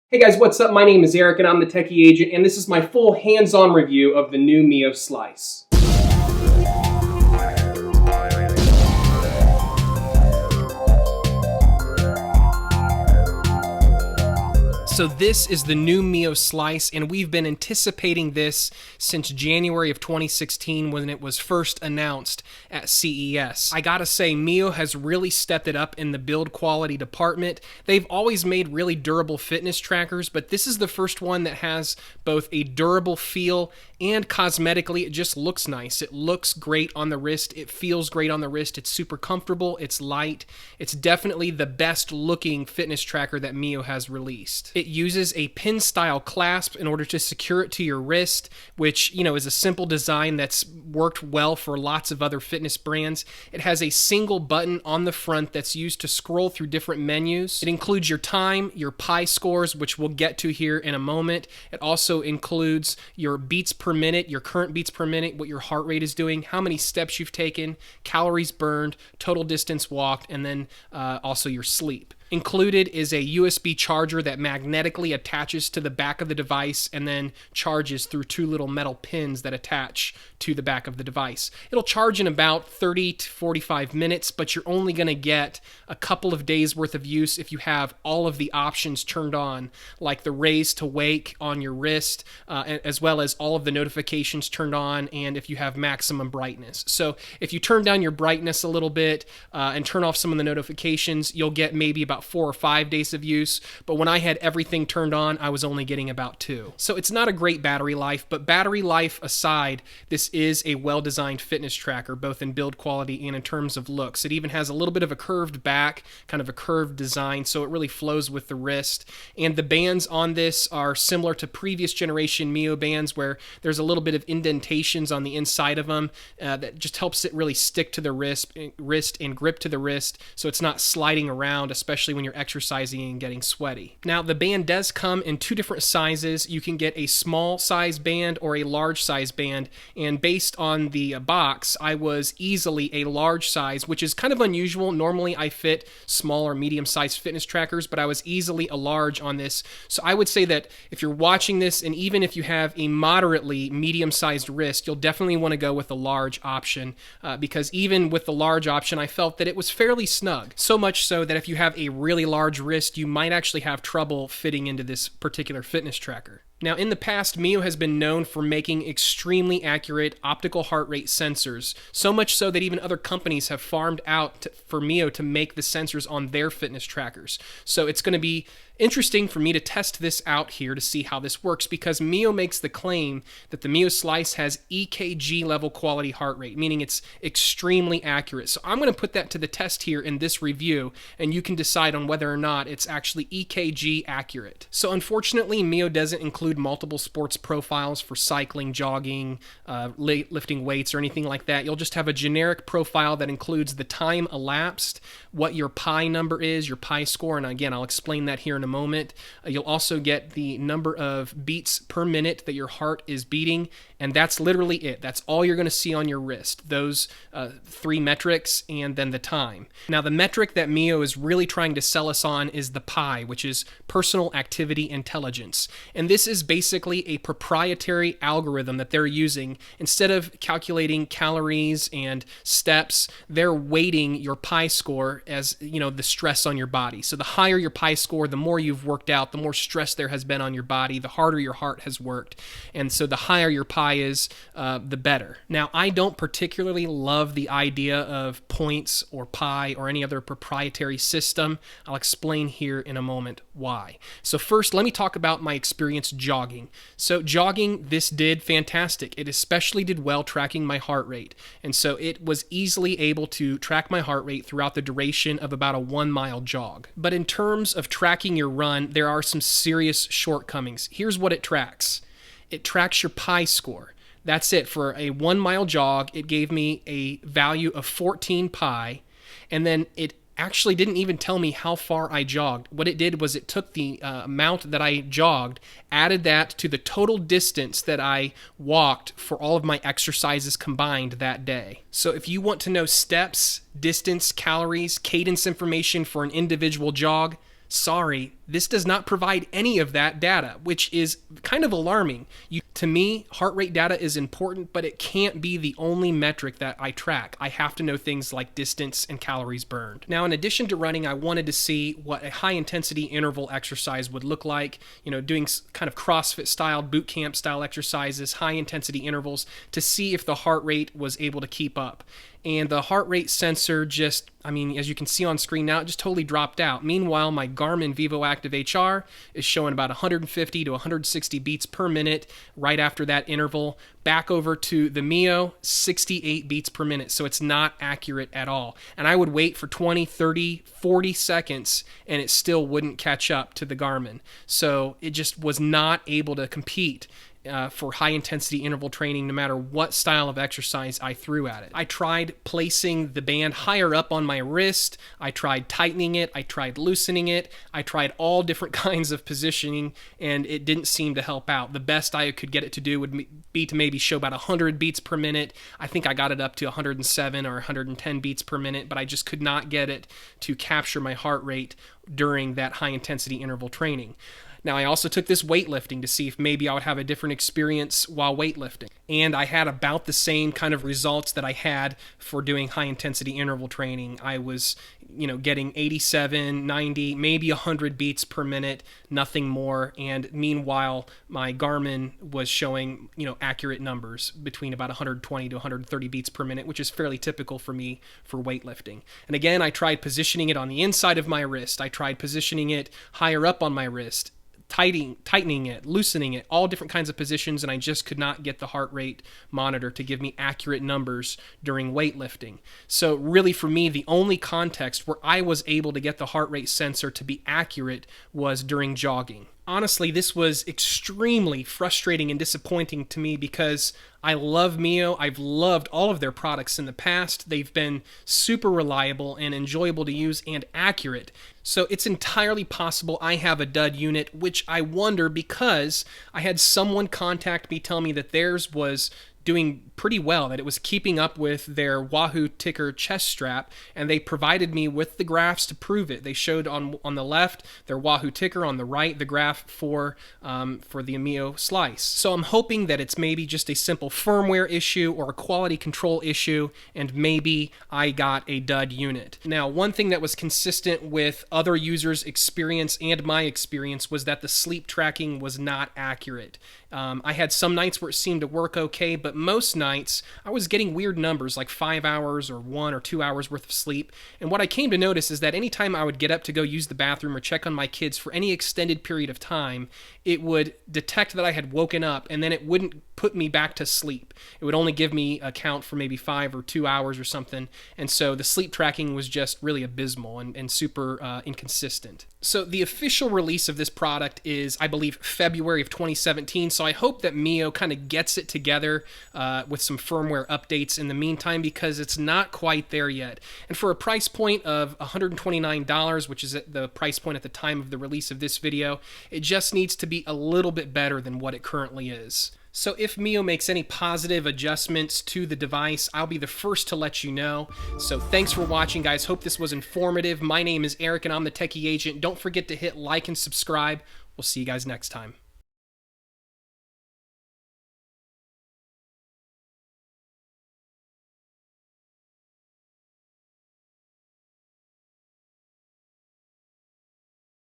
Hey guys, what's up? My name is Eric and I'm the Techy agent, and this is my full hands-on review of the new Mio Slice. So this is the new Mio Slice, and we've been anticipating this since January of 2016 when it was first announced at CES. I gotta say, Mio has really stepped it up in the build quality department. They've always made really durable fitness trackers, but this is the first one that has both a durable feel and cosmetically it just looks nice. It looks great on the wrist. It feels great on the wrist. It's super comfortable. It's light. It's definitely the best looking fitness tracker that Mio has released. It uses a pin style clasp in order to secure it to your wrist, which, is a simple design that's worked well for lots of other fitness brands. It has a single button on the front that's used to scroll through different menus. It includes your time, your pi scores, which we'll get to here in a moment. It also includes your beats per minute, your current beats per minute, what your heart rate is doing, how many steps you've taken, calories burned, total distance walked, and then also your sleep. Included is a USB charger that magnetically attaches to the back of the device and then charges through two little metal pins that attach to the back of the device. It'll charge in about 30 to 45 minutes, but you're only going to get a couple of days worth of use if you have all of the options turned on, like the raise to wake on your wrist, as well as all of the notifications turned on, and if you have maximum brightness. So if you turn down your brightness a little bit and turn off some of the notifications, you'll get maybe about 4 or 5 days of use, but when I had everything turned on, I was only getting about 2. So it's not a great battery life, but battery life aside, this is a well-designed fitness tracker, both in build quality and in terms of looks. It even has a little bit of a curved back, kind of a curved design, so it really flows with the wrist. And the bands on this are similar to previous generation Mio bands, where there's a little bit of indentations on the inside of them that just helps it really stick to the wrist and grip to the wrist, so it's not sliding around, especially when you're exercising and getting sweaty. Now, the band does come in 2 different sizes. You can get a small size band or a large size band, and based on the box, I was easily a large size, which is kind of unusual. Normally, I fit small or medium sized fitness trackers, but I was easily a large on this. So I would say that if you're watching this, and even if you have a moderately medium sized wrist, you'll definitely want to go with the large option, because even with the large option, I felt that it was fairly snug. So much so that if you have a really large wrist, you might actually have trouble fitting into this particular fitness tracker. Now, in the past, Mio has been known for making extremely accurate optical heart rate sensors, so much so that even other companies have farmed out for Mio to make the sensors on their fitness trackers. So it's going to be interesting for me to test this out here to see how this works, because Mio makes the claim that the Mio Slice has EKG level quality heart rate, meaning it's extremely accurate. So I'm going to put that to the test here in this review, and you can decide on whether or not it's actually EKG accurate. So unfortunately, Mio doesn't include multiple sports profiles for cycling, jogging, lifting weights, or anything like that. You'll just have a generic profile that includes the time elapsed, what your pi number is, your pi score, and again, I'll explain that here in a moment. You'll also get the number of beats per minute that your heart is beating, and that's literally it. That's all you're going to see on your wrist, those 3 metrics and then the time. Now, the metric that Mio is really trying to sell us on is the pi, which is personal activity intelligence. And this is basically a proprietary algorithm that they're using. Instead of calculating calories and steps, they're weighting your pi score as, the stress on your body. So the higher your pi score, the more you've worked out, the more stress there has been on your body, the harder your heart has worked. And so the higher your pi is, the better. Now, I don't particularly love the idea of points or pi or any other proprietary system. I'll explain here in a moment why. So first, let me talk about my experience jogging. So jogging, this did fantastic. It especially did well tracking my heart rate. And so it was easily able to track my heart rate throughout the duration of about a 1-mile jog. But in terms of tracking your run, there are some serious shortcomings. Here's what it tracks. It tracks your pi score. That's it. For a 1-mile jog, it gave me a value of 14 pi, and then it actually didn't even tell me how far I jogged. What it did was it took the amount that I jogged, added that to the total distance that I walked for all of my exercises combined that day. So if you want to know steps, distance, calories, cadence information for an individual jog, sorry, This does not provide any of that data, which is kind of alarming. To me, heart rate data is important, but it can't be the only metric that I track. I have to know things like distance and calories burned. Now, in addition to running, I wanted to see what a high-intensity interval exercise would look like, doing kind of CrossFit-style, boot camp-style exercises, high-intensity intervals, to see if the heart rate was able to keep up. And the heart rate sensor just, as you can see on screen now, it just totally dropped out. Meanwhile, my Garmin VivoActive HR is showing about 150 to 160 beats per minute right after that interval. Back over to the Mio, 68 beats per minute. So it's not accurate at all. And I would wait for 20, 30, 40 seconds, and it still wouldn't catch up to the Garmin. So it just was not able to compete for high-intensity interval training, no matter what style of exercise I threw at it. I tried placing the band higher up on my wrist. I tried tightening it. I tried loosening it. I tried all different kinds of positioning, and it didn't seem to help out. The best I could get it to do would be to maybe show about 100 beats per minute. I think I got it up to 107 or 110 beats per minute, but I just could not get it to capture my heart rate during that high-intensity interval training. Now, I also took this weightlifting to see if maybe I would have a different experience while weightlifting. And I had about the same kind of results that I had for doing high-intensity interval training. I was, getting 87, 90, maybe 100 beats per minute, nothing more. And meanwhile, my Garmin was showing, accurate numbers between about 120 to 130 beats per minute, which is fairly typical for me for weightlifting. And again, I tried positioning it on the inside of my wrist. I tried positioning it higher up on my wrist, tightening it, loosening it, all different kinds of positions, and I just could not get the heart rate monitor to give me accurate numbers during weightlifting. So really, for me, the only context where I was able to get the heart rate sensor to be accurate was during jogging. Honestly, this was extremely frustrating and disappointing to me because I love Mio. I've loved all of their products in the past. They've been super reliable and enjoyable to use and accurate. So it's entirely possible I have a dud unit, which I wonder because I had someone contact me tell me that theirs was doing pretty well, that it was keeping up with their Wahoo Ticker chest strap, and they provided me with the graphs to prove it. They showed on the left their Wahoo Ticker, on the right the graph for the Mio Slice. So I'm hoping that it's maybe just a simple firmware issue or a quality control issue, and maybe I got a dud unit. Now, one thing that was consistent with other users' experience and my experience was that the sleep tracking was not accurate. I had some nights where it seemed to work okay, but most nights I was getting weird numbers like 5 hours or 1 or 2 hours worth of sleep. And what I came to notice is that anytime I would get up to go use the bathroom or check on my kids for any extended period of time, it would detect that I had woken up, and then it wouldn't put me back to sleep. It would only give me a count for maybe 5 or 2 hours or something. And so the sleep tracking was just really abysmal and super inconsistent. So the official release of this product is, I believe, February of 2017. So I hope that Mio kind of gets it together with some firmware updates in the meantime, because it's not quite there yet. And for a price point of $129, which is at the price point at the time of the release of this video, it just needs to be a little bit better than what it currently is. So if Mio makes any positive adjustments to the device, I'll be the first to let you know. So thanks for watching, guys. Hope this was informative. My name is Eric, and I'm the Techy Agent. Don't forget to hit like and subscribe. We'll see you guys next time.